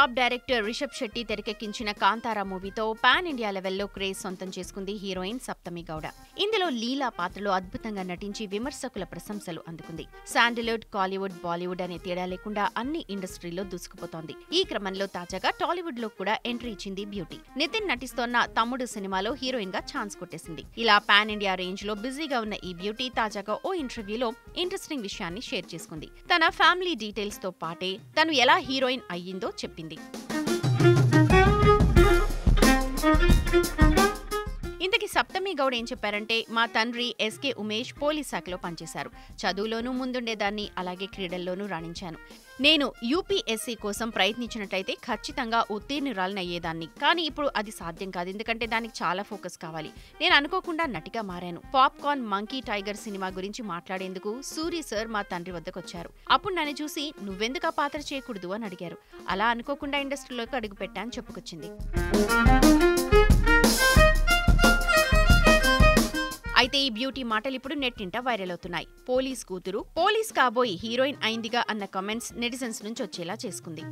Top director Rishabh Shetty తెరకెక్కించిన కాంతారా మూవీతో pan India లెవెల్లో క్రేజ్ సొంతం చేసుకుంది హీరోయిన్ సప్తమి గౌడ. ఇందులో లీలా పాత్రలో అద్భుతంగా నటించి విమర్శకుల ప్రశంసలు అందుకుంది. శాండల్వుడ్, కాలీవుడ్, బాలీవుడ్ అనే తేడా లేకుండా అన్ని ఇండస్ట్రీలో దూసుకుపోతోంది. ఈ క్రమంలో తాజాగా టాలీవుడ్ లో కూడా ఎంట్రీ ఇచ్చింది బ్యూటీ. నితిన్ నటిస్తోన్న తమ్ముడు సినిమాలో హీరోయిన్ గా ఛాన్స్ కొట్టేసింది. ఇలా పాన్ ఇండియా రేంజ్ లో బిజీగా ఉన్న ఈ బ్యూటీ తాజాగా ఓ ఇంటర్వ్యూలో ఇంట్రెస్టింగ్ విషయాన్ని షేర్ చేసుకుంది. తన ఫ్యామిలీ డీటెయిల్స్ తో పాటే తను ఎలా హీరోయిన్ అయ్యిందో చెప్పింది. ఇంతకీ సప్తమి గౌడ ఏం చెప్పారంటే, మా తండ్రి ఎస్కే ఉమేష్ పోలీస్ శాఖలో పనిచేశారు. చదువులోనూ ముందుండేదాన్ని, అలాగే క్రీడల్లోనూ రాణించాను. నేను యూపీఎస్సీ కోసం ప్రయత్నించినట్లయితే ఖచ్చితంగా ఉత్తీర్ణురాలిని అయ్యేదాన్ని. కానీ ఇప్పుడు అది సాధ్యం కాదు, ఎందుకంటే దానికి చాలా ఫోకస్ కావాలి. నేను అనుకోకుండా నటిగా మారాను. పాప్కార్న్ మంకీ టైగర్ సినిమా గురించి మాట్లాడేందుకు సూరి సార్ మా తండ్రి వద్దకొచ్చారు. అప్పుడు నన్ను చూసి నువ్వెందుకు ఆ పాత్ర చేయకూడదు అని అడిగారు. అలా అనుకోకుండా ఇండస్ట్రీలోకి అడుగుపెట్టా అని చెప్పుకొచ్చింది. అయితే ఈ బ్యూటీ మాటలు ఇప్పుడు నెట్టింట వైరల్ అవుతున్నాయి. పోలీస్ కూతురు పోలీస్ కాబోయి హీరోయిన్ అయిందిగా అన్న కామెంట్స్ నెటిజన్స్ నుంచి వచ్చేలా చేసుకుంది.